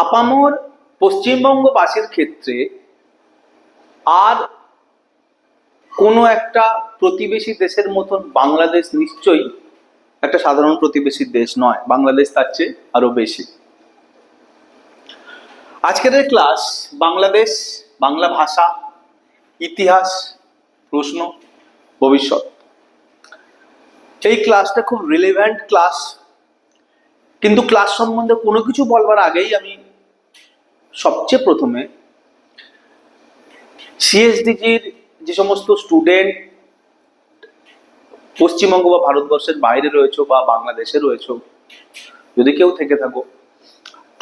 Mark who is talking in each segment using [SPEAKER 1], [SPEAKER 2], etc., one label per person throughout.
[SPEAKER 1] আপামর পশ্চিমবঙ্গবাসীর ক্ষেত্রে আর কোনো একটা প্রতিবেশী দেশের মতন বাংলাদেশ নিশ্চয়ই একটা সাধারণ প্রতিবেশী দেশ নয়। বাংলাদেশ তার চেয়ে আরো বেশি। আজকের এই ক্লাস বাংলাদেশ, বাংলা ভাষা, ইতিহাস, প্রশ্ন, ভবিষ্যৎ। এই ক্লাসটা খুব রিলেভেন্ট ক্লাস, কিন্তু ক্লাস সম্বন্ধে কোনো কিছু বলবার আগেই আমি সবচেয়ে প্রথমে সিএসডিজির যে সমস্ত স্টুডেন্ট পশ্চিমবঙ্গ বা ভারতবর্ষের বাইরে রয়েছে বা বাংলাদেশে রয়েছে, যদি কেউ থেকে থাকো,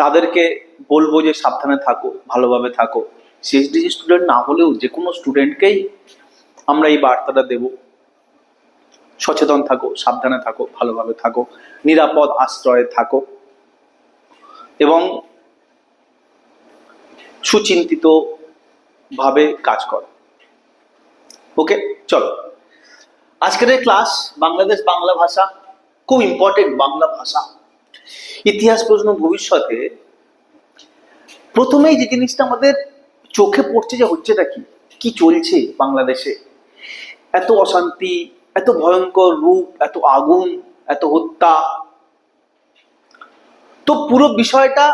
[SPEAKER 1] তাদেরকে বলবো যে সাবধানে থাকো, ভালোভাবে থাকো। সিএসডিজি স্টুডেন্ট না হলেও যে কোনো স্টুডেন্টকেই আমরা এই বার্তাটা দেব, সচেতন থাকো, সাবধানে থাকো, ভালোভাবে থাকো, নিরাপদ আশ্রয়ে থাকো এবং সুচিন্তিত ভাবে কাজ করো। ওকে, চলো আজকের এই ক্লাস বাংলাদেশ, বাংলা ভাষা, খুব ইম্পর্টেন্ট বাংলা ভাষা, ইতিহাস, প্রশ্ন, ভবিষ্যতে। প্রথমেই যে জিনিসটা আমাদের চোখে পড়ছে যে হচ্ছেটা কি চলছে বাংলাদেশে, এত অশান্তি, এত ভয়ঙ্কর রূপ, এত আগুন, এত হত্যা। তো পুরো বিষয়টা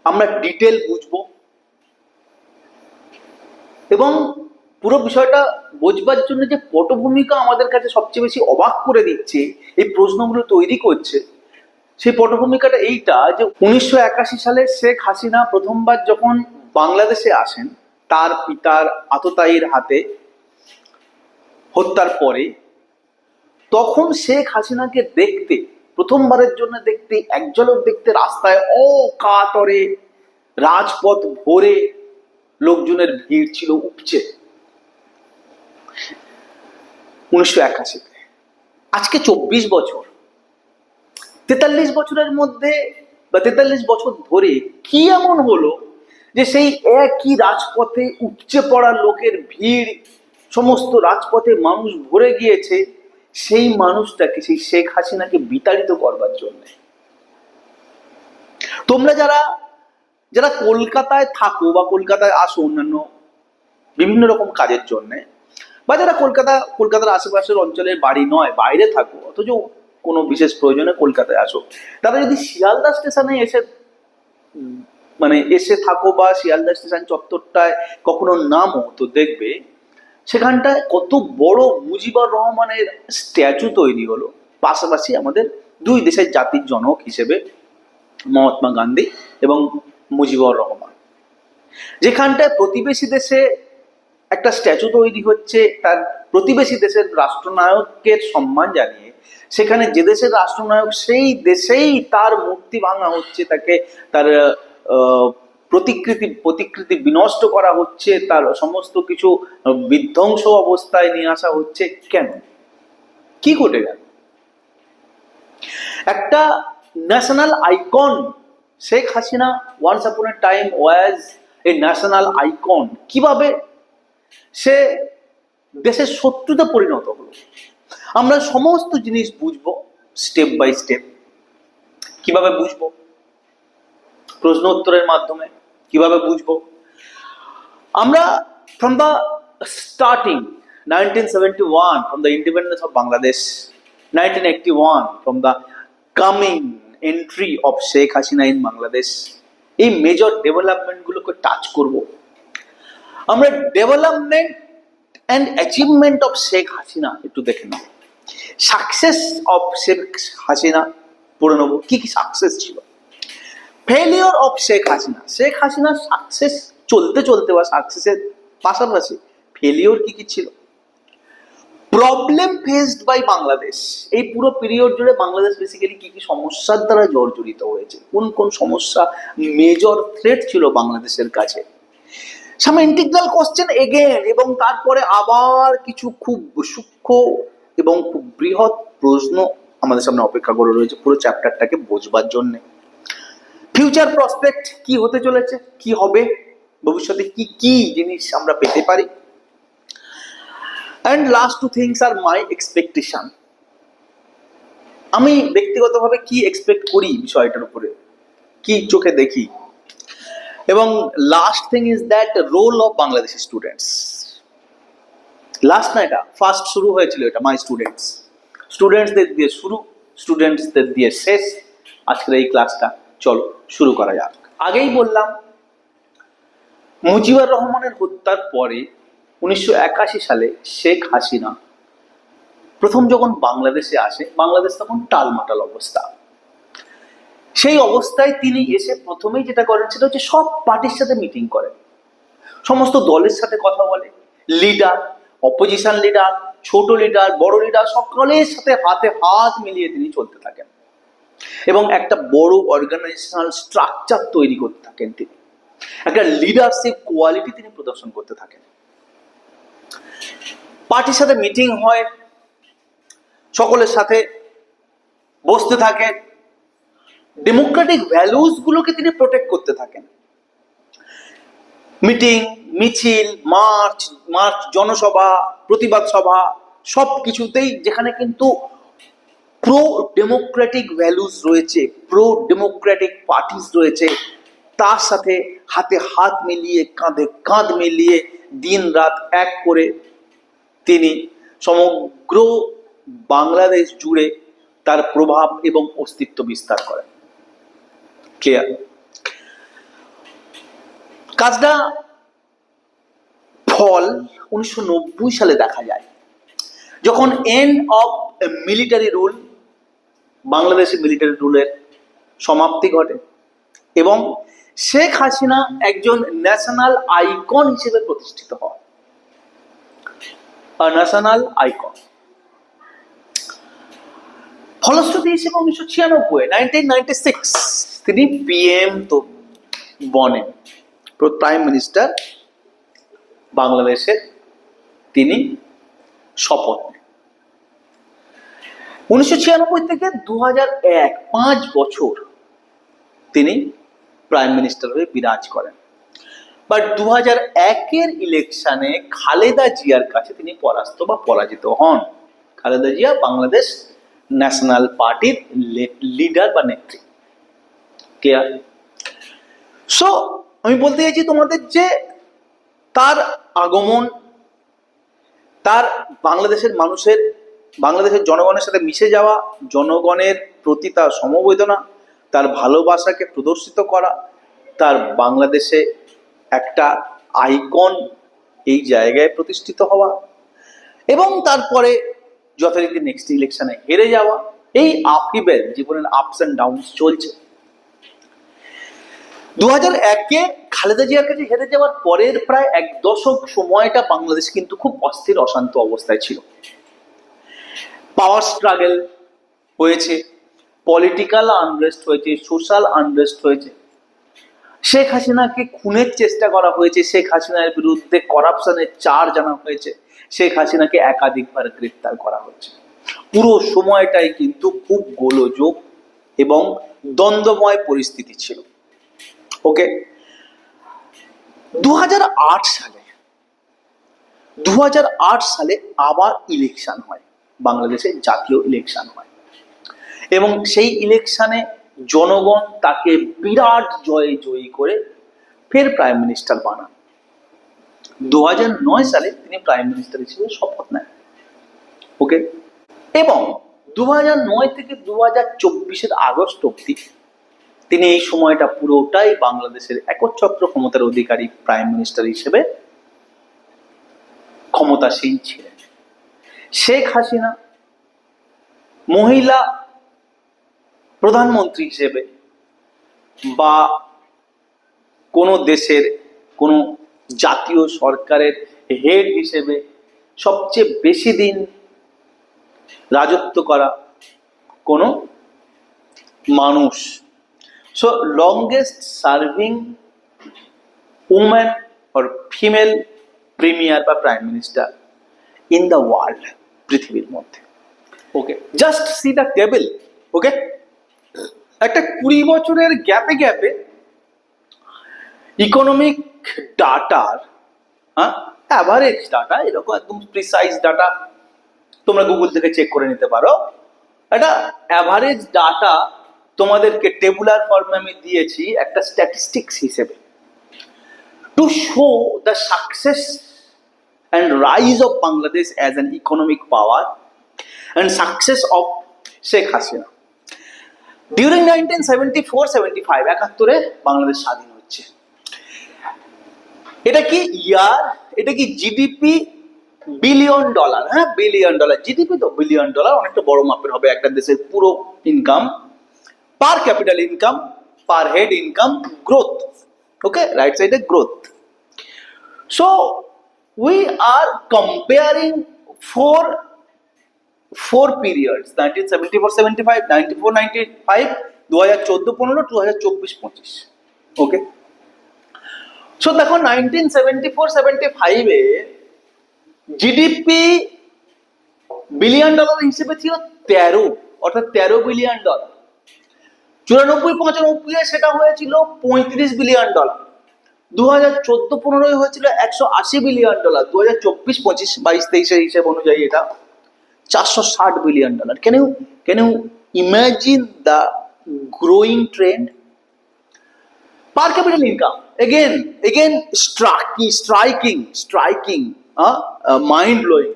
[SPEAKER 1] আমরা ডিটেল বুঝবো এবং পুরো বিষয়টা বোঝবার জন্য যে পটভূমিকা আমাদের কাছে সবচেয়ে বেশি অবাক করে দিচ্ছে, এই প্রশ্নগুলো তৈরি করছে, সেই পটভূমিকাটা এইটা যে 1981 সালে শেখ হাসিনা প্রথমবার যখন বাংলাদেশে আসেন তার পিতার আততায়ীর হাতে হত্যার পরে, তখন শেখ হাসিনাকে দেখতে, প্রথমবারের জন্য দেখতে, এক ঝলক দেখতে রাস্তায় অকাতরে রাজপথ ভরে লোকজনের ভিড় ছিল উপচে। 1981-তে আজকে 24 বছর, 43 বছরের মধ্যে বা 43 বছর ধরে কি এমন হলো যে সেই একই রাজপথে উপচে পড়া লোকের ভিড়, সমস্ত রাজপথে মানুষ ভরে গিয়েছে সেই মানুষটাকে, সেই শেখ হাসিনাকে বিতাড়িত করবার জন্য। তোমরা যারা কলকাতায় থাকো বা কলকাতায় আসো অন্যান্য বিভিন্ন রকম কাজের জন্য, বা যারা কলকাতার আশেপাশের অঞ্চলের বাড়ি নয়, বাইরে থাকো অথচ কোনো বিশেষ প্রয়োজনে কলকাতায় আসো, তারা যদি শিয়ালদা স্টেশনে এসে থাকো বা শিয়ালদা স্টেশন চত্বরটায় কখনো নামো, তো দেখবে সেখানটায় কত বড় মুজিবুর রহমানের স্ট্যাচু তৈরি হলো। পাশাপাশি আমাদের দুই দেশের জাতির জনক হিসেবে মহাত্মা গান্ধী এবং মুজিবুর রহমান। যেখানটায় প্রতিবেশী দেশে একটা স্ট্যাচু তৈরি হচ্ছে তার প্রতিবেশী দেশের রাষ্ট্রনায়কের সম্মান জানিয়ে, সেখানে যে দেশের রাষ্ট্রনায়ক সেই দেশেই তার মূর্তি ভাঙা হচ্ছে, তাকে তার প্রতিকৃতি বিনষ্ট করা হচ্ছে, তার সমস্ত কিছু বিধ্বংস অবস্থায় নিয়ে আসা হচ্ছে। কেন? কি ঘটে গেল? একটা national icon Sheikh Hasina once upon a time was a national icon, কিভাবে সে দেশের শত্রুতে পরিণত হলো। আমরা সমস্ত জিনিস বুঝবো স্টেপ বাই স্টেপ। কিভাবে বুঝবো? প্রশ্ন উত্তরের মাধ্যমে। কিভাবে বুঝবো? আমরা from the starting 1971, from the independence of Bangladesh, 1981, from the coming entry of Sheikh Hasina in Bangladesh, এই মেজর ডেভেলপমেন্ট গুলোকে টাচ করব। আমরা development and achievement of Sheikh Hasina একটু দেখে নাও। সাকসেস অফ শেখ হাসিনা পড়ে নেবো, কি কি সাকসেস ছিল। ফেলিওর অফ শেখ হাসিনা, শেখ হাসিনার সাকসেস চলতে বা সাকসেসের পাশাপাশি ফেলিওর কি কি ছিল। প্রবলেম ফেসড বাই বাংলাদেশ, এই পুরো পিরিয়ড জুড়ে বাংলাদেশ বেসিক্যালি কি কি সমস্যার দ্বারা জর্জরিত হয়েছে, কোন সমস্যা মেজর থ্রেট ছিল বাংলাদেশের কাছে। সাম ইন্টিগ্রাল কোশ্চেন এগেন, এবং তারপরে আবার কিছু খুব সূক্ষ্ম এবং খুব বৃহৎ প্রশ্ন আমাদের সামনে অপেক্ষা করে রয়েছে পুরো চ্যাপ্টারটাকে বোঝবার জন্য। ফিউচার প্রসপেক্ট, কি হতে চলেছে, কি হবে ভবিষ্যতে, কি কি জিনিস আমরা পেতে পারি। And last two things are my expectation, আমি ব্যক্তিগতভাবে কি এক্সপেক্ট করি বিষয়টার উপরে, কি চোখে দেখি। এবং last thing is that role of Bangladeshi students. Last না, এটা ফার্স্ট শুরু হয়েছিল, এটা মাই স্টুডেন্টস, স্টুডেন্টসদের দিয়ে শুরু, স্টুডেন্টসদের দিয়ে শেষ। আজকের এই ক্লাসটা চলো শুরু করা যাক। আগেই বললাম, মুজিবুর রহমানের হত্যার পরে 1981 সালে শেখ হাসিনা প্রথম যখন বাংলাদেশে আসে, বাংলাদেশ তখন টালমাটাল অবস্থা। সেই অবস্থায় তিনি এসে প্রথমেই যেটা করেন সেটা হচ্ছে সব পার্টির সাথে মিটিং করেন, সমস্ত দলের সাথে কথা বলে, লিডার, অপোজিশন লিডার, ছোট লিডার, বড় লিডার, সকলের সাথে হাতে হাত মিলিয়ে তিনি চলতে থাকেন এবং একটা বড় অর্গানাইজেশনাল স্ট্রাকচার তৈরি করতে থাকেন। তিনি একটা লিডারশিপ কোয়ালিটি তিনি প্রদর্শন করতে থাকেন। পার্টির সাথে মিটিং হয়, সকলের সাথে বসতে থাকে, ডেমোক্রেটিক ভ্যালুস গুলোকে তিনি প্রোটেক্ট করতে থাকেন। মিটিং, মিছিল, মার্চ, জনসভা, প্রতিবাদ সভা, সব কিছুতেই যেখানে কিন্তু প্রো ডেমোক্রেটিক ভ্যালুস রয়েছে, প্রো ডেমোক্রেটিক পার্টিস রয়েছে, তার সাথে হাতে হাত মিলিয়ে, কাঁধে কাঁধ মিলিয়ে দিন রাত এক করে তিনি সমগ্র বাংলাদেশ জুড়ে তার প্রভাব এবং অস্তিত্ব বিস্তার করেন। ক্লিয়ার? কাজটা ফল 1990 সালে দেখা যায়, যখন এন্ড অফ মিলিটারি রুল, বাংলাদেশে মিলিটারি রুলের সমাপ্তি ঘটে এবং শেখ হাসিনা একজন ন্যাশনাল আইকন হিসেবে প্রতিষ্ঠিত হয়। National icon. ফলশ্রুতি হিসেবে 1996 তিনি পিএম তো বনেন, প্রাইম মিনিস্টার বাংলাদেশের তিনি শপথ নেন। 1996 থেকে 2001, 5 বছর তিনি প্রাইম মিনিস্টার হয়ে বিরাজ করেন। বাট 2001-এর ইলেকশনে খালেদা জিয়ার কাছে তিনি পরাজিত হন। খালেদা জিয়া বাংলাদেশ ন্যাশনাল পার্টির লিডার বা নেত্রী। ক্লিয়ার? সো আমি বলতে চাইছি তোমাদের যে তার আগমন, তার বাংলাদেশের জনগণের সাথে মিশে যাওয়া, জনগণের প্রতি তার সমবেদনা, তার ভালোবাসাকে প্রদর্শিত করা, তার বাংলাদেশে একটা আইকন এই জায়গায় প্রতিষ্ঠিত হওয়া এবং তারপরে যথারীতি নেক্সট ইলেকশনে হেরে যাওয়া, এই আপহিবেল, জীবনের আপস অ্যান্ড ডাউনস চলছে। 2001-এ খালেদা জিয়ার কাছে হেরে যাওয়ার পরের প্রায় 1 দশক সময়টা বাংলাদেশ কিন্তু খুব অস্থির অশান্ত অবস্থায় ছিল। পাওয়ার স্ট্রাগল হয়েছে, পলিটিক্যাল আনরেস্ট হয়েছে, সোশ্যাল আনরেস্ট হয়েছে, শেখ হাসিনাকে খুনের চেষ্টা করা হয়েছে, শেখ হাসিনার বিরুদ্ধে করাপশনের চার্জ আনা হয়েছে, শেখ হাসিনাকে একাধিকবার গ্রেফতার করা হয়েছে। পুরো সময়টাই কিন্তু খুব গোলযোগ এবং দ্বন্দ্বময় পরিস্থিতি ছিল। ওকে, 2008 সালে আবার ইলেকশন হয়, বাংলাদেশে জাতীয় ইলেকশন হয় এবং সেই ইলেকশনে জনগণ তাকে বিরাট জয়ী করে ফের প্রাইম মিনিস্টার বানান। 2009 সালে তিনি প্রাইম মিনিস্টার হিসেবে শপথ নেন। ওকে, এবং 2009 থেকে 2024-এর আগস্ট অব্দি তিনি এই সময়টা পুরোটাই বাংলাদেশের একচ্ছত্র ক্ষমতার অধিকারী প্রাইম মিনিস্টার হিসেবে ক্ষমতাসীন ছিলেন। শেখ হাসিনা মহিলা প্রধানমন্ত্রী হিসেবে বা কোনো দেশের কোনো জাতীয় সরকারের হেড হিসেবে সবচেয়ে বেশি দিন রাজত্ব করা কোনো মানুষ। So longest serving woman or female premier বা prime minister in the world, পৃথিবীর মধ্যে। Okay, just see the table. Okay, একটা 20 বছরের গ্যাপে ইকোনমিক ডাটার, অ্যাভারেজ ডাটা, এরকম একদম প্রিসাইজ ডাটা তোমরা গুগল থেকে চেক করে নিতে পারো। একটা অ্যাভারেজ ডাটা তোমাদেরকে টেবুলার ফর্মে আমি দিয়েছি একটা স্ট্যাটিস্টিক্স হিসেবে, to show the success and rise of Bangladesh as an economic power and success of Sheikh Hasina. During 1974-75 একাত্তরে বাংলাদেশ স্বাধীন হচ্ছে। এটা কি ইয়ার, এটা কি জিডিপি বিলিয়ন ডলার, হ্যাঁ বিলিয়ন ডলার, জিডিপি তো বিলিয়ন ডলার, অনেকটা বড় মাপের হবে একটা দেশের পুরো income, per capital income, per head income, growth, okay right সাইডে growth. So we are comparing four periods, 1974-75, 94-95, 2014-15, 2024-25, okay. So দেখো 1974-75 এ জিডিপি বিলিয়ন ডলার হিসেবে ছিল 13, অর্থাৎ 13 বিলিয়ন ডলার। 94-95 সেটা হয়েছিল 35 বিলিয়ন ডলার। 2014-15 হয়েছিল 180 বিলিয়ন ডলার। 2024-25, 22-23 হিসেব অনুযায়ী এটা 460 billion dollar. Can you imagine the growing trend? Per capita income, again striking, mind blowing.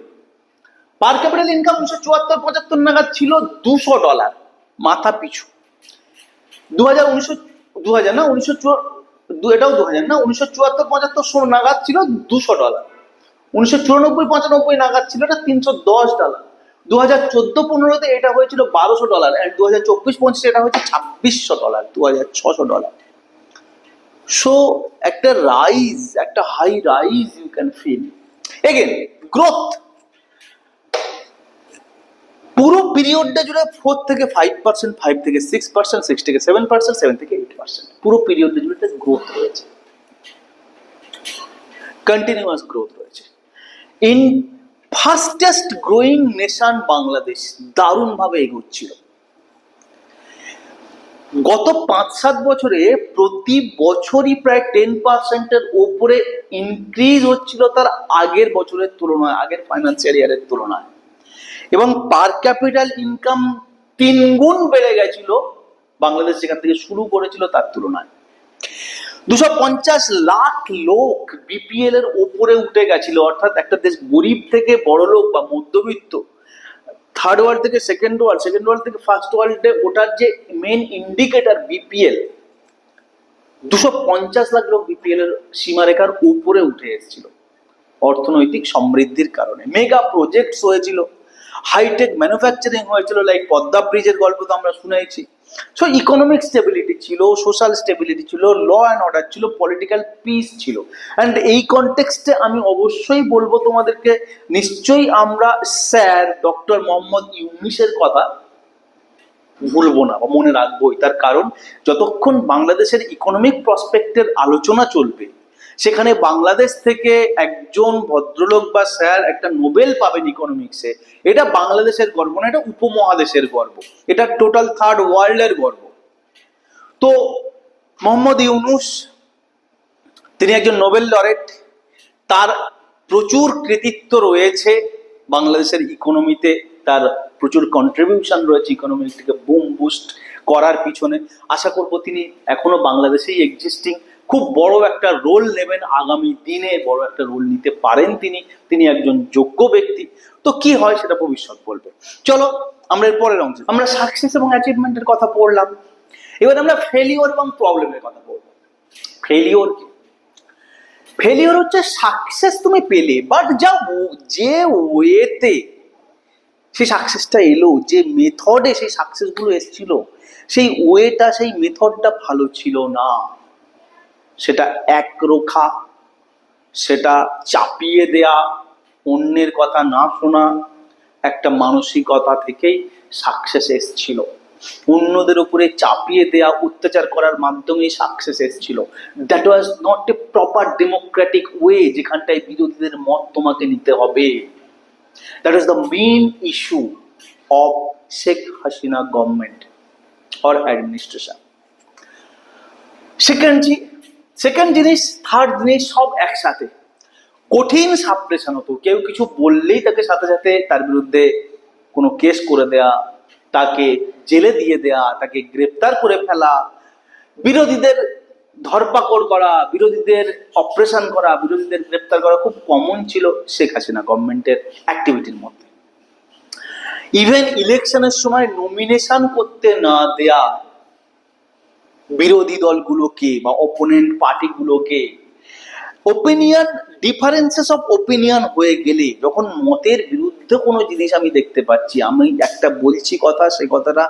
[SPEAKER 1] Per capita income 1974-75 নাগাদ ছিল $200 মাথা পিছু। 1974-75 নাগাদ ছিল $200, 1994-95 নাগাদ ছিল এটা $310, 2014-15 এটা হয়েছিল $1200, আর 2024-25 এটা হয়েছে $2600, $2600। সো একটা রাইজ, একটা high rise you can feel. Again growth পুরো পিরিয়ডটা জুড়ে 4 থেকে 5%, 5 থেকে 6%, 6 থেকে 7%, 7 থেকে 8%, পুরো পিরিয়ডটা জুড়ে গ্রোথ রয়েছে, কন্টিনিউয়াস গ্রোথ রয়েছে। In fastest growing nation Bangladesh দারুণ ভাবে এগোচ্ছিল। গত 5-7 বছরে প্রতি বছরই প্রায় 10%-এর উপরে ইনক্রিজ হচ্ছিল তার আগের বছরের তুলনায়, আগের ফাইন্যান্সিয়াল ইয়ারের তুলনায়, এবং পার ক্যাপিটাল ইনকাম 3 গুণ বেড়ে গেছিল বাংলাদেশ যেখান থেকে শুরু করেছিল তার তুলনায়। 250 লাখ লোক বিপিএল এর ওপরে উঠে গেছিল, অর্থাৎ একটা দেশ গরিব থেকে বড় লোক বা মধ্যবিত্ত, থার্ড ওয়ার্ল্ড থেকে সেকেন্ড ওয়ার্ল্ড, সেকেন্ড ওয়ার্ল্ড থেকে ফার্স্ট ওয়ার্ল্ডে ওটার যে মেন ইন্ডিকেটর বিপিএল, 250 লাখ লোক বিপিএল এর সীমারেখার উপরে উঠে এসেছিল অর্থনৈতিক সমৃদ্ধির কারণে। মেগা প্রজেক্টস হয়েছিল, হাইটেক ম্যানুফ্যাকচারিং হয়েছিল, লাইক পদ্মা ব্রিজের গল্প তো আমরা শুনেছি। সো ইকোনমিক স্টেবিলিটি ছিল, সোশ্যাল স্টেবিলিটি ছিল, ল অ্যান্ড অর্ডার ছিল, পলিটিক্যাল পিস ছিল। অ্যান্ড এই কনটেক্সটে আমি অবশ্যই বলবো তোমাদেরকে, নিশ্চয়ই আমরা স্যার ডক্টর মোহাম্মদ ইউনূসের কথা ভুলবো না বা মনে রাখবোই। তার কারণ যতক্ষণ বাংলাদেশের ইকোনমিক প্রসপেক্টের আলোচনা চলবে, সেখানে বাংলাদেশ থেকে একজন ভদ্রলোক বা স্যার একটা নোবেল পাবেন ইকোনমিক্সে, এটা বাংলাদেশের গর্ব না, এটা উপমহাদেশের গর্ব, এটা টোটাল থার্ড ওয়ার্ল্ডের গর্ব। তো মোহাম্মদ ইউনূস তিনি একজন নোবেল লরেট, তার প্রচুর কৃতিত্ব রয়েছে বাংলাদেশের ইকোনমিতে, তার প্রচুর কন্ট্রিবিউশন রয়েছে ইকোনমিকে বুম বুস্ট করার পিছনে। আশা করবো তিনি এখনো বাংলাদেশেই এক্সিস্টিং, খুব বড় একটা রোল নেবেন আগামী দিনে, বড় একটা রোল নিতে পারেন তিনি একজন যোগ্য ব্যক্তি। তো কি হয় সেটা ভবিষ্যৎ বলবে। চলো আমরা এর পরের অংশে, আমরা সাকসেস এবং অ্যাচিভমেন্টের কথা পড়লাম, এবার আমরা ফেলিওর এবং প্রবলেমের কথা বলবো। ফেলিওর কি? ফেলিওর হচ্ছে সাকসেস তুমি পেলে, বাট যে ওয়েতে সেই সাকসেসটা এলো, যে মেথডে সেই সাকসেসগুলো এসেছিল, সেই ওয়েটা, সেই মেথডটা ভালো ছিল না, সেটা একরোখা, সেটা চাপিয়ে দেয়া, অন্যের কথা না শোনা, একটা মানসিকতা থেকেই সাকসেস এসেছিল। অন্যদের উপরে চাপিয়ে দেয়া, অত্যাচার করার মাধ্যমে সাকসেস এসেছিল। That was not a proper Democratic way, যেখানটায় বিরোধীদের মত তোমাকে নিতে হবে। That was the main issue of Sheikh Hasina government or administration. Second জিনিস, থার্ড জিনিস, সব একসাথে। কঠিন সাপ্রেশন হতো, কেউ কিছু বললেই তাকে সাথে সাথে তার বিরুদ্ধে কোনো কেস করে দেয়া, তাকে জেলে দিয়ে দেয়া, তাকে গ্রেপ্তার করে ফেলা, বিরোধীদের ধরপাকড় করা, বিরোধীদের অপারেশন করা, বিরোধীদের গ্রেপ্তার করা খুব কমন ছিল শেখ হাসিনা গভর্নমেন্টের অ্যাক্টিভিটির মধ্যে। ইভেন ইলেকশনের সময় নমিনেশন করতে না দেয়া বিরোধী দলগুলোকে বা অপোনেন্ট পার্টিগুলোকে, ওপিনিয়ন ডিফারেন্সেস অফ ওপিনিয়ন হয়ে গেলে, যখন মতের বিরুদ্ধে কোনো জিনিস আমি দেখতে পাচ্ছি, আমি একটা বলছি কথা, সেই কথাটা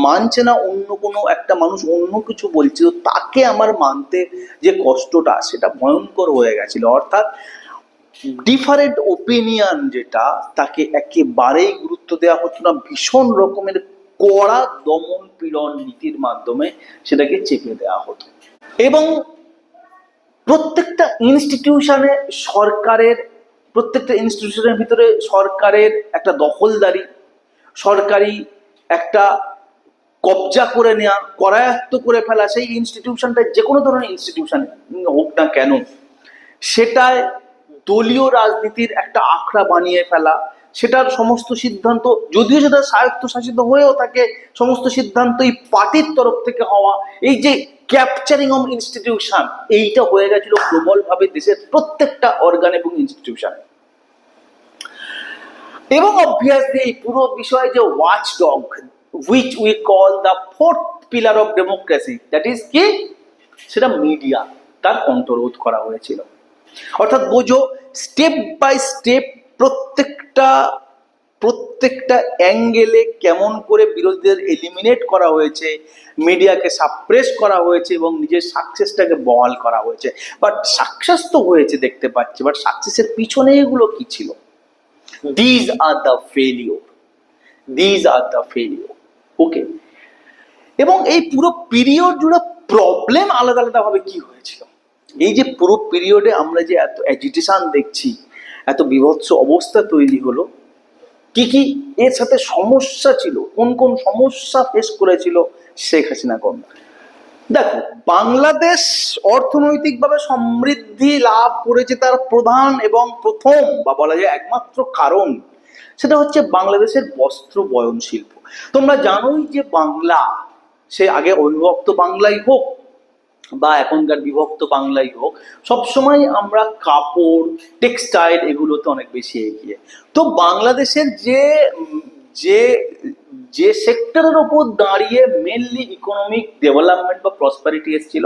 [SPEAKER 1] মানছে না অন্য কোনো একটা মানুষ, অন্য কিছু বলছে, তো তাকে আমার মানতে যে কষ্টটা, সেটা ভয়ঙ্কর হয়ে গেছিল। অর্থাৎ ডিফারেন্ট ওপিনিয়ন যেটা, তাকে একেবারেই গুরুত্ব দেওয়া হতো না, ভীষণ রকমের কড়া দমন পীড়ন নীতির মাধ্যমে সেটাকে চেপে দেওয়া হতো। এবং প্রত্যেকটা ইনস্টিটিউশনে সরকারের, প্রত্যেকটা ইনস্টিটিউশনের ভিতরে সরকারের একটা দখলদারি, সরকারি একটা কবজা করে নেওয়া, করায়ত্ত করে ফেলা, সেই ইনস্টিটিউশনটা যে কোনো ধরনের ইনস্টিটিউশন হোক না কেন, সেটায় দলীয় রাজনীতির একটা আখড়া বানিয়ে ফেলা, সেটার সমস্ত সিদ্ধান্ত, যদিও সেটা স্বায়ত্তশাসিত হয়েও থাকে, সমস্ত সিদ্ধান্তই পার্টির তরফ থেকে হওয়া, এই যে ক্যাপচারিং অফ ইনস্টিটিউশন, এইটা হয়ে গেছিল প্রবলভাবে দেশের প্রত্যেকটা অর্গান এবং ইনস্টিটিউশন। এবং অবভিয়াসলি এই পুরো বিষয়ে যে watch dog, which we call the fourth pillar of democracy, that is কি, সেটা মিডিয়া, তার কণ্ঠরোধ করা হয়েছিল। অর্থাৎ বোঝো, স্টেপ বাই স্টেপ প্রত্যেকটা অ্যাঙ্গেলে কেমন করে বিরোধীদের এলিমিনেট করা হয়েছে, মিডিয়াকে সাপ্রেস করা হয়েছে এবং নিজের সাকসেসটাকে বহাল করা হয়েছে। বাট সাকসেস তো হয়েছে দেখতে পাচ্ছি, বাট সাকসেসের পিছনে এগুলো কি ছিল? These are the failure. These are the failure. Okay. এবং এই পুরো পিরিয়ড জুড়ে প্রবলেম আলাদা আলাদা ভাবে কি হয়েছিল, এই যে পুরো পিরিয়ডে আমরা যে এত অ্যাজিটেশন দেখছি, এত বিভৎস অবস্থা তৈরি হলো, কি কি এর সাথে সমস্যা ছিল, কোন কোন সমস্যা ফেস করেছিল শেখ হাসিনা গভর্নমেন্ট। দেখো, বাংলাদেশ অর্থনৈতিকভাবে সমৃদ্ধি লাভ করেছে, তার প্রধান এবং প্রথম বা বলা যায় একমাত্র কারণ, সেটা হচ্ছে বাংলাদেশের বস্ত্র বয়ন শিল্প। তোমরা জানোই যে বাংলা, সে আগে অবিভক্ত বাংলাই হোক বা এখনকার বিভক্ত বাংলাই হোক, সবসময় আমরা কাপড়, টেক্সটাইল এগুলোতে অনেক বেশি এগিয়ে। তো বাংলাদেশের যে যে যে সেক্টরের ওপর দাঁড়িয়ে মেনলি ইকোনমিক ডেভেলপমেন্ট বা প্রসপারিটি এসেছিল,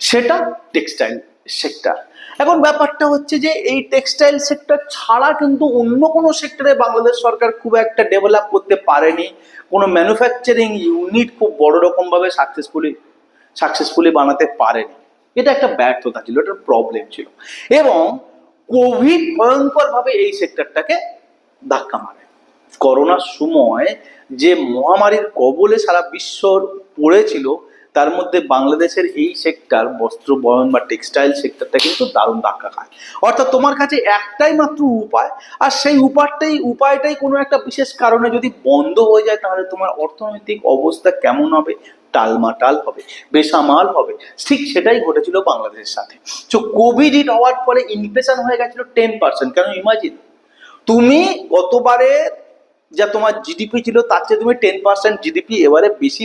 [SPEAKER 1] সেটা টেক্সটাইল সেক্টর। এখন ব্যাপারটা হচ্ছে যে এই টেক্সটাইল সেক্টর ছাড়া কিন্তু অন্য কোনো সেক্টরে বাংলাদেশ সরকার খুব একটা ডেভেলপ করতে পারেনি, কোনো ম্যানুফ্যাকচারিং ইউনিট খুব বড় রকম ভাবে সাকসেসফুলি বানাতে পারেনি। এটা একটা ব্যর্থতা ছিল, এটা প্রবলেম ছিল। এবং কোভিড ভয়ঙ্কর ভাবে এই সেক্টরটাকে ধাক্কা মারে। করোনার সময় যে মহামারীর কবলে সারা বিশ্ব পড়েছিল, তার মধ্যে বাংলাদেশের এই সেক্টর, বস্ত্র বয়ন বা টেক্সটাইল সেক্টরটা কিন্তু দারুণ ধাক্কা খায়। অর্থাৎ তোমার কাছে একটাই মাত্র উপায়, আর সেই উপায়টাই কোনো একটা বিশেষ কারণে যদি বন্ধ হয়ে যায়, তাহলে তোমার অর্থনৈতিক অবস্থা কেমন হবে? টালমাটাল হবে, বেসামাল হবে। ঠিক সেটাই ঘটেছিল বাংলাদেশের সাথে। তো কোভিড হিট হওয়ার পরে ইনফ্লেশন হয়ে গেছিল 10%। কেন? ইমাজিন, তুমি গতবারে যা তোমার জিডিপি ছিল, তার চেয়ে তুমি 10% জিডিপি এবারে বেশি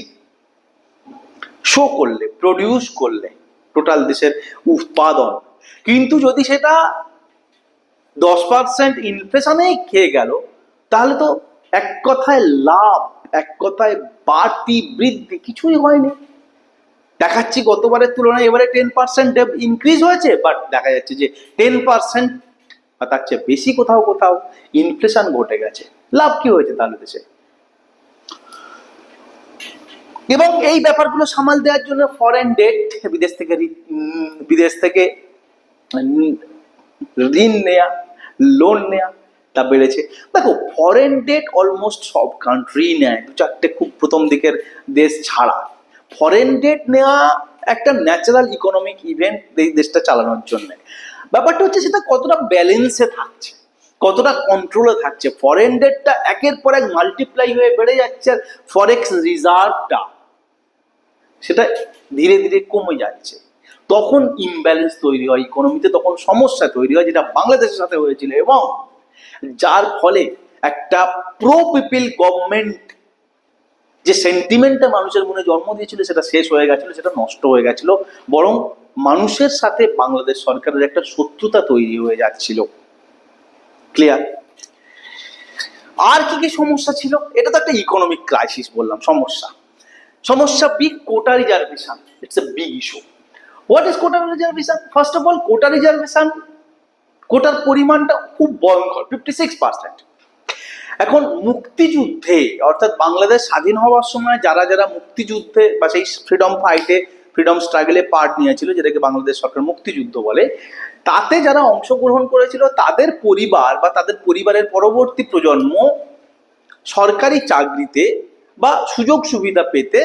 [SPEAKER 1] শো করলে, প্রডিউস করলে টোটাল দেশের উৎপাদন। কিন্তু যদি সেটা 10% ইনফ্লেশনেই খেয়ে গেল, তাহলে তো এক কথায় লাভ, এক কথায় বাড়তি বৃদ্ধি কিছুই হয়নি। দেখাচ্ছি গতবারের তুলনায় এবারে 10% ইনক্রিজ হয়েছে, বাট দেখা যাচ্ছে যে 10% বা তার চেয়ে বেশি কোথাও কোথাও ইনফ্লেশন ঘটে গেছে। লাভ কি হয়েছে তাহলে দেশে? এবং এই ব্যাপারগুলো সামাল দেওয়ার জন্য ফরেন ডেট, বিদেশ থেকে ঋণ নেয়া, লোন নেয়া, তা বেড়েছে। দেখো, ফরেন ডেট অলমোস্ট সব কান্ট্রি নেয়, দু চারটে খুব প্রথম দিকের দেশ ছাড়া। ফরেন ডেট নেওয়া একটা ন্যাচারাল ইকোনমিক ইভেন্ট এই দেশটা চালানোর জন্য। ব্যাপারটা হচ্ছে সেটা কতটা ব্যালেন্সে থাকছে, কতটা কন্ট্রোলে থাকছে। ফরেন ডেটটা একের পর এক মাল্টিপ্লাই হয়ে বেড়ে যাচ্ছে, আর ফরেক্স রিজার্ভটা সেটা ধীরে ধীরে কমে যাচ্ছে। তখন ইমব্যালেন্স তৈরি হয় ইকোনমিতে, তখন সমস্যা তৈরি হয়, যেটা বাংলাদেশের সাথে হয়েছিল। এবং যার ফলে একটা প্রো পিপল গভর্নমেন্ট যে সেন্টিমেন্টটা মানুষের মনে জন্ম দিয়েছিল সেটা শেষ হয়ে গেছিল, সেটা নষ্ট হয়ে গেছিল, বরং মানুষের সাথে বাংলাদেশ সরকারের একটা শত্রুতা তৈরি হয়ে যাচ্ছিল। ক্লিয়ার? আর কি কি সমস্যা ছিল? এটা তো একটা ইকোনমিক ক্রাইসিস বললাম। সমস্যা big, quota reservation. It's a big issue. What is quota reservation? First of all, quota reservation, কোটার পরিমাণটা খুব ভয়ঙ্কর, 56%। এখন মুক্তিযুদ্ধে, অর্থাৎ বাংলাদেশ স্বাধীন হওয়ার সময় যারা যারা মুক্তিযুদ্ধে বা সেই ফ্রিডম ফাইটে, ফ্রিডম স্ট্রাগলে পার্ট নিয়েছিল, যেটাকে বাংলাদেশ সরকার মুক্তিযুদ্ধ বলে, তাতে যারা অংশগ্রহণ করেছিল তাদের পরিবার বা তাদের পরিবারের পরবর্তী প্রজন্ম সরকারি চাকরিতে বা সুযোগ সুবিধা পেতে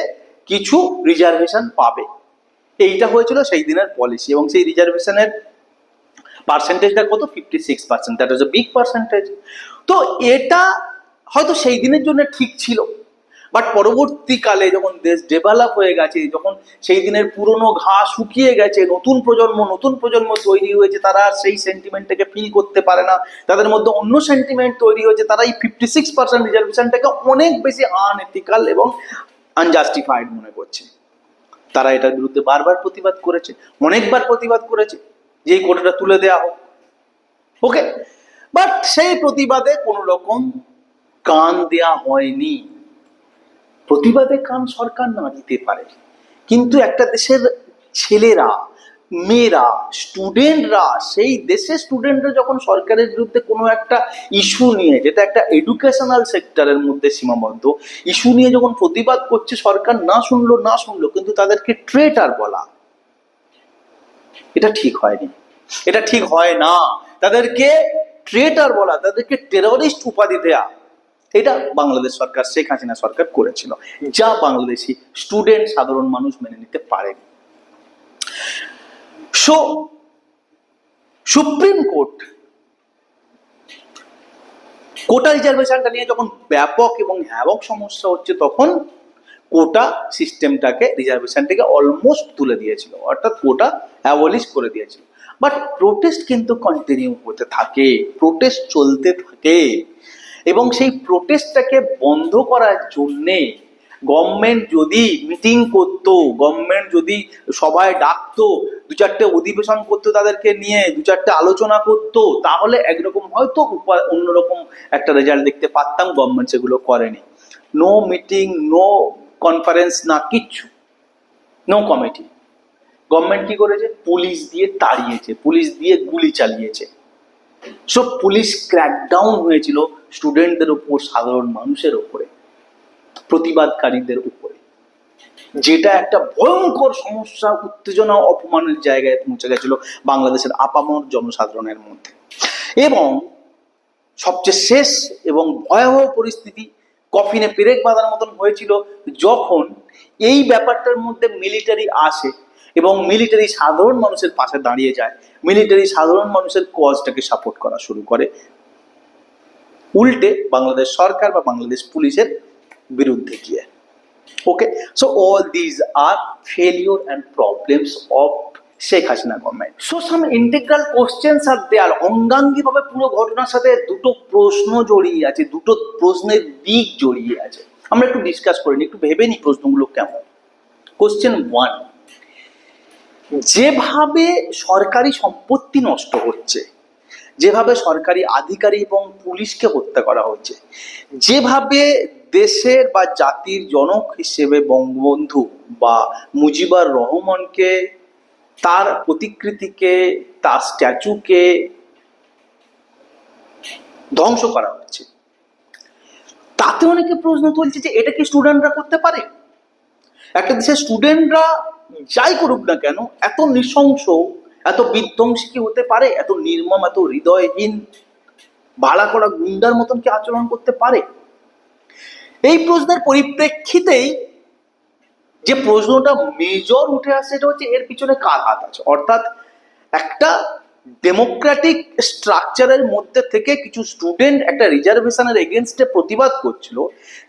[SPEAKER 1] কিছু রিজার্ভেশন পাবে। এইটা হয়েছিল সেই দিনের পলিসি, এবং সেই রিজার্ভেশনের পার্সেন্টেজটা কত? 56%। That is a big percentage. তো এটা হয়তো সেই দিনের জন্য ঠিক ছিল, বাট পরবর্তীকালে যখন দেশ ডেভেলপ হয়ে গেছে, যখন সেই দিনের পুরনো ঘাস শুকিয়ে গেছে, নতুন প্রজন্ম তৈরি হয়েছে, তারা সেই সেন্টিমেন্টটাকে ফিল করতে পারে না, তাদের মধ্যে অন্য সেন্টিমেন্ট তৈরি হয়েছে, তারা এই 56% রিজার্ভেশনটাকে অনেক বেশি আনএথিক্যাল এবং আনজাস্টিফাইড মনে করছে। তারা এটার বিরুদ্ধে বারবার প্রতিবাদ করেছে, অনেকবার প্রতিবাদ করেছে যে এই কোটাটা তুলে দেওয়া হোক। ওকে, বাট সেই প্রতিবাদে কোনো রকম কান দেয়া হয়নি। প্রতিবাদে কান সরকার না দিতে পারে, কিন্তু একটা দেশের ছেলেরা, মেয়েরা, স্টুডেন্টরা, সেই দেশের স্টুডেন্টরা যখন সরকারের বিরুদ্ধে কোনো একটা ইস্যু নিয়ে, যেটা একটা এডুকেশনাল সেক্টরের মধ্যে সীমাবদ্ধ ইস্যু নিয়ে যখন প্রতিবাদ করছে, সরকার না শুনলো, কিন্তু তাদেরকে ট্রেটার বলা, এটা ঠিক হয়নি, এটা ঠিক হয় না। তাদেরকে ট্রেটার বলা, তাদেরকে টেররিস্ট উপাধি দেয়া, এটা বাংলাদেশ সরকার, শেখ হাসিনা সরকার করেছিল, যা বাংলাদেশি স্টুডেন্ট, সাধারণ মানুষ মেনে নিতে পারেনি। সো সুপ্রিম কোর্ট কোটা রিজার্ভেশনটা নিয়ে যখন ব্যাপক এবং হ্যাবক সমস্যা হচ্ছে, তখন কোটা সিস্টেমটাকে, রিজার্ভেশনটাকে অলমোস্ট তুলে দিয়েছিল, অর্থাৎ কোটা অ্যাবলিশ করে দিয়েছিল। বাট প্রোটেস্ট কিন্তু কন্টিনিউ হতে থাকে, প্রোটেস্ট চলতে থাকে, এবং সেই প্রোটেস্টটাকে বন্ধ করার জন্যে গভর্নমেন্ট যদি মিটিং করতো, গভর্নমেন্ট যদি সবাই ডাকতো, দু চারটে অধিবেশন করতো, তাদেরকে নিয়ে দু চারটে আলোচনা করতো, তাহলে একরকম হয়তো অন্যরকম একটা রেজাল্ট দেখতে পারতাম। গভর্নমেন্ট সেগুলো করেনি। নো মিটিং, নো কনফারেন্স, না কিচ্ছু, নো কমিটি। গভর্নমেন্ট কি করেছে? পুলিশ দিয়ে তাড়িয়েছে, পুলিশ দিয়ে গুলি চালিয়েছে। সব পুলিশ ক্র্যাকডাউন হয়েছিল স্টুডেন্টদের উপর, সাধারণ মানুষের উপরে, প্রতিবাদকারীদের উপরে, যেটা একটা ভয়ঙ্কর সমস্যা, উত্তেজনা, অপমানের জায়গায় পৌঁছে গেছিল বাংলাদেশের আপামর জনসাধারণের মধ্যে। এবং সবচেয়ে শেষ এবং ভয়াবহ পরিস্থিতি কফিনে পেরেক বাঁধার মতন হয়েছিল যখন এই ব্যাপারটার মধ্যে মিলিটারি আসে এবং মিলিটারি সাধারণ মানুষের পাশে দাঁড়িয়ে যায়, মিলিটারি সাধারণ মানুষের কজটাকে সাপোর্ট করা শুরু করে, উল্টে বাংলাদেশ সরকার বা বাংলাদেশ পুলিশের বিরুদ্ধে গিয়ে। Okay, so all these are failure and problems of Sheikh Hasina government. So some integral questions are there, অঙ্গাঙ্গিভাবে পুরো ঘটনার সাথে দুটো প্রশ্ন জড়িয়ে আছে, দুটো প্রশ্নের দিক জড়িয়ে আছে। আমরা একটু ডিসকাস করে নিই, একটু ভেবে নিই প্রশ্নগুলো কেমন। কোশ্চেন 1, যেভাবে সরকারি সম্পত্তি নষ্ট হচ্ছে, যেভাবে সরকারি আধিকারিক এবং পুলিশকে হত্যা করা হচ্ছে, যেভাবে দেশের বা জাতির জনক হিসেবে বঙ্গবন্ধু বা মুজিবুর রহমানকে, তার প্রতিকৃতিকে, তার স্ট্যাচুকে ধ্বংস করা হচ্ছে, তাতে অনেকে প্রশ্ন তুলছে যে এটা কি স্টুডেন্টরা করতে পারে? একটা দেশের স্টুডেন্টরা যাই করুক না কেন, এত নৃশংস, এত বিধ্বংসী কি হতে পারে? এত নির্মম, এত হৃদয়হীন, ভাড়া করা গুন্ডার মতন কি আচরণ করতে পারে? এই প্রশ্নের পরিপ্রেক্ষিতেই যে প্রশ্নটা মেজর উঠে আসে, সেটা হচ্ছে এর পিছনে কার হাত আছে। অর্থাৎ একটা ডেমোক্রেটিক স্ট্রাকচারের মধ্যে থেকে কিছু স্টুডেন্ট একটা রিজার্ভেশনের এগেনস্টে প্রতিবাদ করছিল,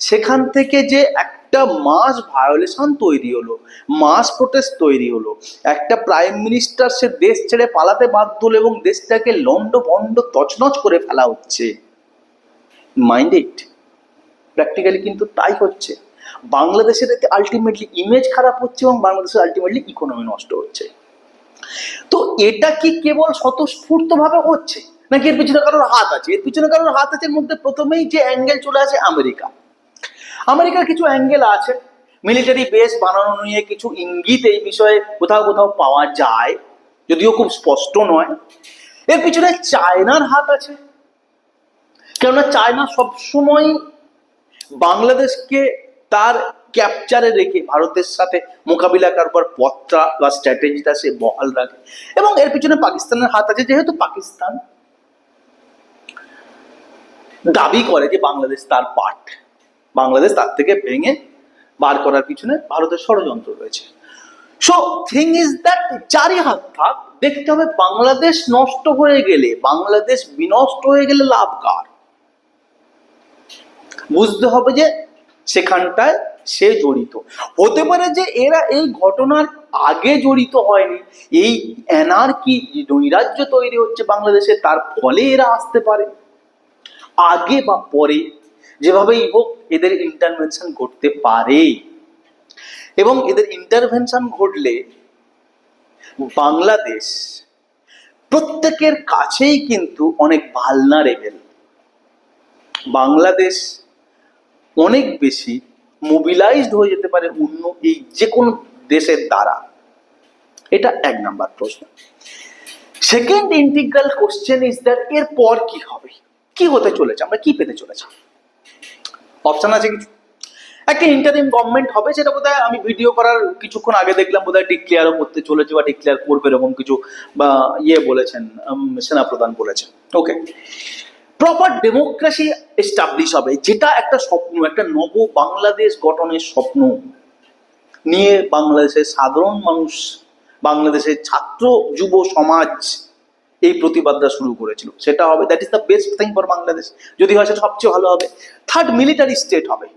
[SPEAKER 1] সেখান থেকে যে একটা মাস ভায়োলেশন তৈরি হলো, মাস প্রোটেস্ট তৈরি হলো, একটা প্রাইম মিনিস্টার সে দেশ ছেড়ে পালাতে বাধ্য হলো এবং দেশটাকে লন্ড ভন্ড তছনছ করে ফেলা হচ্ছে। মাইন্ড ইট, প্র্যাকটিক্যালি কিন্তু তাই হচ্ছে। বাংলাদেশের এতে আলটিমেটলি ইমেজ খারাপ হচ্ছে এবং বাংলাদেশের আলটিমেটলি ইকোনমি নষ্ট হচ্ছে। তো এটা কি কেবল স্বতঃস্ফূর্তভাবে হচ্ছে, নাকি এর পিছনে কারোর হাত আছে? এর পিছনে কারোর হাত আছে মধ্যে প্রথমেই যে অ্যাঙ্গেল চলে আসে আমেরিকা। আমেরিকার কিছু অ্যাঙ্গেল আছে, মিলিটারি বেস বানানো নিয়ে কিছু ইঙ্গিত এই বিষয়ে কোথাও কোথাও পাওয়া যায়, যদিও খুব স্পষ্ট নয়। এর পিছনে চায়নার হাত আছে, কেননা চায়না সবসময় বাংলাদেশকে তার ক্যাপচারে রেখে ভারতের সাথে মোকাবিলা করবার পথটা বা স্ট্র্যাটেজিটা সে বহাল রাখে। এবং এর পিছনে পাকিস্তানের হাত আছে, যেহেতু পাকিস্তান দাবি করে যে বাংলাদেশ তার পার্ট, বাংলাদেশ তার থেকে ভেঙে বার করার পিছনে ভারতের ষড়যন্ত্র রয়েছে। সো থিং ইজ দ্যাট চারি হাত থাক, দেখতে হবে বাংলাদেশ নষ্ট হয়ে গেলে, বাংলাদেশ বিনষ্ট হয়ে গেলে লাভ কার। বুঝতে হবে যে সেখানটায় সে জড়িত। হতে পারে যে এরা এই ঘটনার আগে জড়িত হয়নি, এই অ্যানার্কি নৈরাজ্য তৈরি হচ্ছে বাংলাদেশে, তার ফলে এরা আসতে পারে। আগে বা পরে যেভাবেই হোক এদের ইন্টারভেনশন ঘটতে পারে, এবং এদের ইন্টারভেনশন ঘটলে বাংলাদেশ প্রত্যেকের কাছেই কিন্তু অনেক ভালনারেবল। বাংলাদেশ অনেক বেশি মোবিলাইজড হয়ে যেতে পারে অন্য এই যে কোনো দেশের দ্বারা। এটা এক নাম্বার প্রশ্ন। Second integral question is that এরপর কি হবে, কি হতে চলেছে, আমরা কি পেতে চলেছি। অপশন আছে কিছু। একটা ইন্টারিম গভর্নমেন্ট হবে, সেটা বোধহয় আমি ভিডিও করার কিছুক্ষণ আগে দেখলাম বোধহয় ডিক্লেয়ারও করতে চলেছে বা ডিক্লেয়ার করবে এরকম কিছু, বা বলেছেন সেনাপ্রধান বলেছেন। ওকে, প্রপার ডেমোক্রেসি এস্টাবলিশ হবে, যেটা একটা স্বপ্ন, একটা নব বাংলাদেশ গঠনের স্বপ্ন নিয়ে বাংলাদেশের সাধারণ মানুষ, বাংলাদেশের ছাত্র যুব সমাজ এই প্রতিবাদটা শুরু করেছিল, সেটা হবে। That is the best thing for Bangladesh. যদি হয় সেটা সবচেয়ে ভালো হবে। থার্ড, মিলিটারি স্টেট হবে,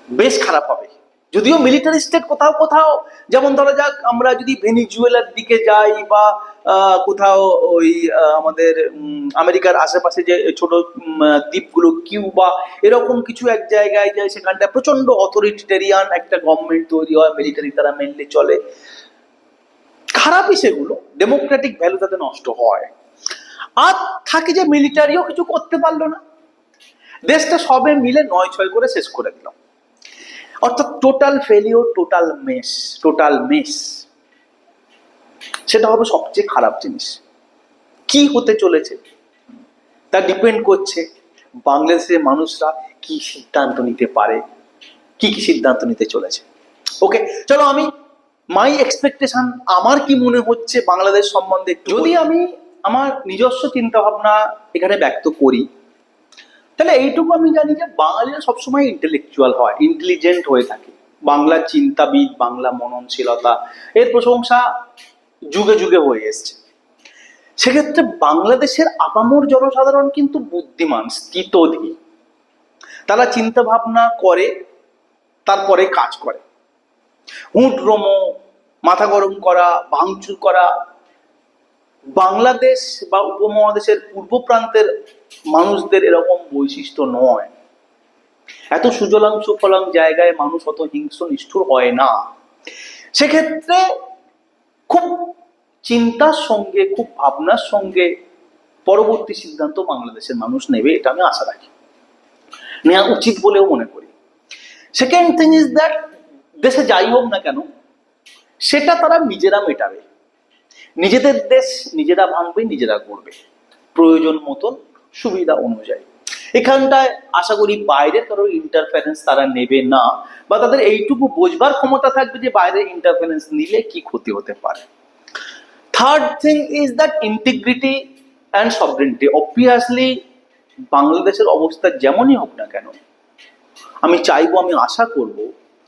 [SPEAKER 1] বেশ খারাপ হবে। যদিও মিলিটারি স্টেট কোথাও কোথাও, যেমন ধরা যাক আমরা যদি ভেনিজুয়েলার দিকে যাই বা কোথাও ওই আমাদের আমেরিকার আশেপাশে যে ছোট দ্বীপগুলো, কিউবা, এরকম কিছু এক জায়গায় যায়, সেখানটা প্রচন্ড অথরিটেরিয়ান একটা গভর্নমেন্ট তৈরি হয়, মিলিটারি তারা মেনলি চলে। খারাপই সেগুলো, ডেমোক্রেটিক ভ্যালু তাতে নষ্ট হয়। আর থাকে যে মিলিটারিও কিছু করতে পারলো না, দেশটা সবে মিলে 9-6 করে শেষ করে দিল। অর্থাৎ টোটাল ফেলিওর, টোটাল মেস। সেটা হবে সবচেয়ে খারাপ জিনিস। কি হতে চলেছে তা ডিপেন্ড করছে বাংলাদেশের মানুষরা কি সিদ্ধান্ত নিতে পারে, কি কি সিদ্ধান্ত নিতে চলেছে। ওকে, চলো আমি মাই এক্সপেকটেশন, আমার কি মনে হচ্ছে বাংলাদেশ সম্বন্ধে, যদি আমি আমার নিজস্ব চিন্তা ভাবনা এখানে ব্যক্ত করি, তাহলে এইটুকু আমি জানি যে বাঙালিরা সবসময় ইন্টেলেকচুয়াল হয়, ইন্টেলিজেন্ট হয়ে থাকে। বাংলার চিন্তাবিদ, বাংলা মননশীলতা, এর প্রশংসা যুগে যুগে হয়ে এসছে। সেক্ষেত্রে বাংলাদেশের আপামর জনসাধারণ কিন্তু বুদ্ধিমান, স্থিতধী। তারা চিন্তা ভাবনা করে, তারপরে কাজ করে। হুঁটরোমো, মাথা গরম করা, ভাঙচুর করা বাংলাদেশ বা উপমহাদেশের পূর্ব প্রান্তের মানুষদের এরকম বৈশিষ্ট্য নয়। এত সুজলাং সুফলাং জায়গায় মানুষ অত হিংস্র নিষ্ঠুর হয় না। সেক্ষেত্রে খুব চিন্তার সঙ্গে, খুব ভাবনার সঙ্গে পরবর্তী সিদ্ধান্ত বাংলাদেশের মানুষ নেবে, এটা আমি আশা রাখি, নেওয়া উচিত বলেও মনে করি। সেকেন্ড থিং ইজ দ্যাট দেশে যাই হোক না কেন সেটা তারা নিজেরা মেটাবে, নিজেদের দেশ নিজেরা ভাঙবে, নিজেরা করবে প্রয়োজন মতন, সুবিধা অনুযায়ী। এখানটায় আশা করি বাইরের কারো ইন্টারফারেন্স তারা নেবে না, বা তাদের এইটুকু বোঝবার ক্ষমতা থাকবে যে বাইরের ইন্টারফারেন্স নিলে কি ক্ষতি হতে পারে। Third thing is that integrity and সভরেনিটি। Obviously বাংলাদেশের অবস্থা যেমনই হোক না কেন, আমি চাইবো, আমি আশা করব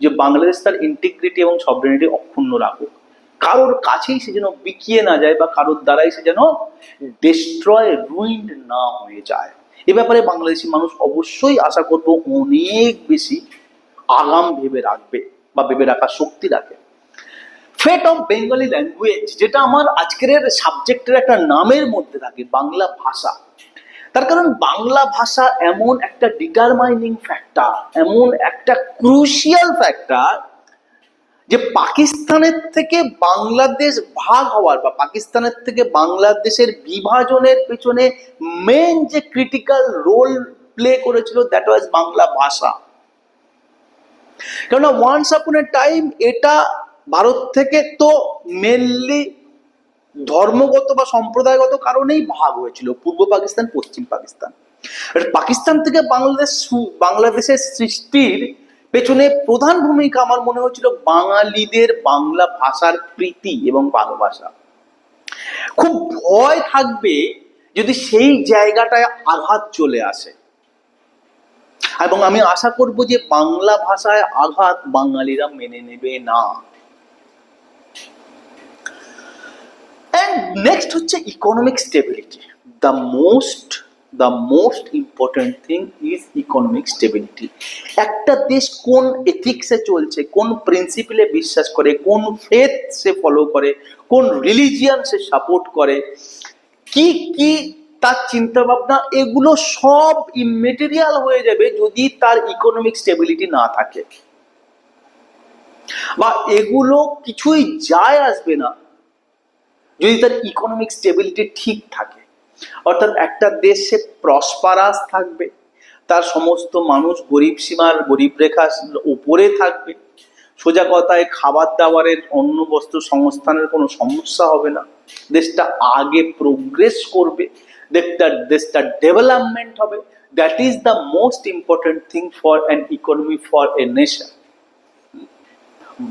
[SPEAKER 1] যে বাংলাদেশ তার ইন্টিগ্রিটি এবং সভরেনিটি অক্ষুণ্ণ রাখুক, কারোর কাছেই সে যেন বিকিয়ে না যায়, বা কারোর দ্বারাই সে যেন ডিস্ট্রয়, রুইন্ড না হয়ে যায়। এ ব্যাপারে বাংলাদেশি মানুষ অবশ্যই আশা করব অনেক বেশি আগাম ভেবে রাখবে, বা ভেবে রাখার শক্তি রাখে। ফেট অফ বেঙ্গলি ল্যাঙ্গুয়েজ, যেটা আমার আজকের সাবজেক্টের একটা নামের মধ্যে থাকে, বাংলা ভাষা, তার কারণ বাংলা ভাষা এমন একটা ডিটারমাইনিং ফ্যাক্টর, এমন একটা ক্রুশিয়াল ফ্যাক্টর, যে পাকিস্তানের থেকে বাংলাদেশ ভাগ হওয়ার বা পাকিস্তানের থেকে বাংলাদেশের বিভাজনের পেছনে মেন যে ক্রিটিক্যাল রোল প্লে করেছিল, দ্যাট ওয়াজ বাংলা ভাষা। কেননা ওয়ান্স আপন এ টাইম এটা ভারত থেকে তো মেনলি ধর্মগত বা সম্প্রদায়গত কারণেই ভাগ হয়েছিল, পূর্ব পাকিস্তান, পশ্চিম পাকিস্তান। পাকিস্তান থেকে বাংলাদেশের সৃষ্টির পেছনে প্রধান ভূমিকা আমার মনে হচ্ছিল বাঙালিদের বাংলা ভাষার প্রীতি এবং ভালোবাসা। খুব ভয় থাকবে যদি সেই জায়গাটায় আঘাত চলে আসে, এবং আমি আশা করব যে বাংলা ভাষায় আঘাত বাঙালিরা মেনে নেবে না। And next হচ্ছে economic stability. the most important thing is economic stability. একটা দেশ কোন এথিক্সে চলছে, কোন প্রিন্সিপলে বিশ্বাস করে, কোন ফেথ সে ফলো করে, কোন রিলিজিয়ান সে সাপোর্ট করে, কি কি তার চিন্তা ভাবনা, এগুলো সব ইমেটেরিয়াল হয়ে যাবে যদি তার ইকোনমিক স্টেবিলিটি না থাকে, বা এগুলো কিছুই যায় আসবে না যদি তার ইকোনমিক স্টেবিলিটি ঠিক থাকে। অর্থাৎ একটা দেশে প্রসপারাস থাকবে, তার সমস্ত মানুষ গরিব সীমার, গরিব রেখার উপরে থাকবে, সোজা কথায় খাবার দাবারের, অন্ন বস্ত্র সংস্থানের কোনো সমস্যা হবে না, দেশটা আগে প্রোগ্রেস করবে, দেশটা ডেভেলপমেন্ট হবে। That is the most important thing for an economy, for a nation.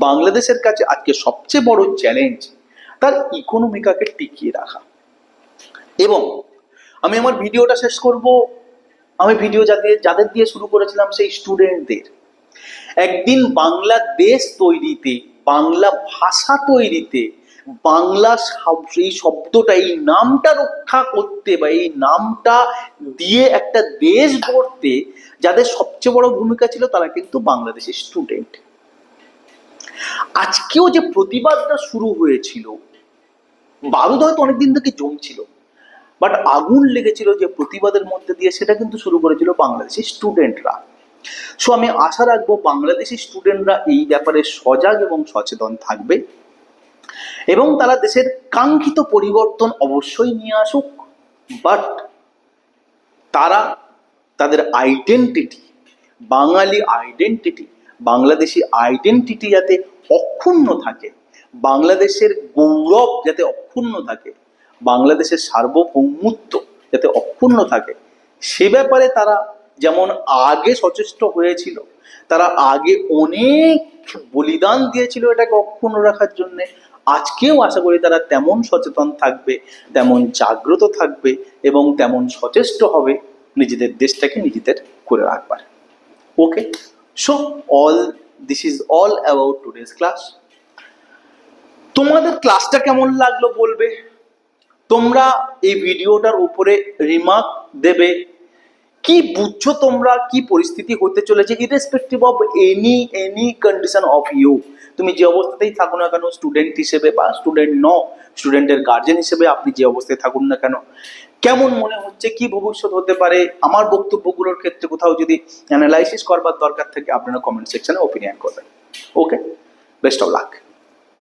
[SPEAKER 1] বাংলাদেশের কাছে আজকে সবচেয়ে বড় চ্যালেঞ্জ তার ইকোনমিটাকে টিকিয়ে রাখা। এবং আমি আমার ভিডিওটা শেষ করব, আমি ভিডিও যাদের দিয়ে শুরু করেছিলাম সেই স্টুডেন্টদের। একদিন বাংলাদেশ তৈরিতে, বাংলা ভাষা তৈরিতে, বাংলা এই শব্দটা, এই নামটা রক্ষা করতে বা এই নামটা দিয়ে একটা দেশ গড়তে যাদের সবচেয়ে বড় ভূমিকা ছিল তারা কিন্তু বাংলাদেশের স্টুডেন্ট। আজকেও যে প্রতিবাদটা শুরু হয়েছিল, বারুদ হয়তো অনেকদিন থেকে জমছিল, বাট আগুন লেগেছিল যে প্রতিবাদের মধ্যে দিয়ে, সেটা কিন্তু শুরু করেছিল বাংলাদেশি স্টুডেন্টরা। সো আমি আশা রাখবো বাংলাদেশি স্টুডেন্টরা এই ব্যাপারে সজাগ এবং সচেতন থাকবে, এবং তারা দেশের কাঙ্ক্ষিত পরিবর্তন অবশ্যই নিয়ে আসুক, বাট তারা তাদের আইডেন্টিটি, বাঙালি আইডেন্টিটি, বাংলাদেশি আইডেন্টিটি যাতে অক্ষুণ্ণ থাকে, বাংলাদেশের গৌরব যাতে অক্ষুণ্ণ থাকে, বাংলাদেশের সার্বভৌমত্ব যাতে অক্ষুণ্ণ থাকে, সে ব্যাপারে তারা যেমন আগে সচেষ্ট হয়েছিল, তারা আগে অনেক বলিদান দিয়েছিল এটাকে অক্ষুণ্ণ রাখার জন্য, আজকেও আশা করি তারা তেমন সচেতন থাকবে, তেমন জাগ্রত থাকবে এবং তেমন সচেষ্ট হবে নিজেদের দেশটাকে নিজেদের করে রাখবার। Okay, so this is all about today's class. তোমাদের ক্লাসটা কেমন লাগলো বলবে, তোমরা এই ভিডিওটার উপরে রিমার্ক দেবে, কি বুঝছো তোমরা, কি পরিস্থিতি হতে চলেছে, irrespective of any condition of you, তুমি যে অবস্থাতেই থাকো না কেন, স্টুডেন্ট হিসেবে বা স্টুডেন্ট স্টুডেন্টের গার্জেন হিসেবে আপনি যে অবস্থায় থাকুন না কেন, কেমন মনে হচ্ছে, কি ভবিষ্যৎ হতে পারে, আমার বক্তব্যগুলোর ক্ষেত্রে কোথাও যদি অ্যানালাইসিস করবার দরকার থাকে আপনারা কমেন্ট সেকশনে ওপিনিয়ন করবেন। ওকে, বেস্ট অফ লাক।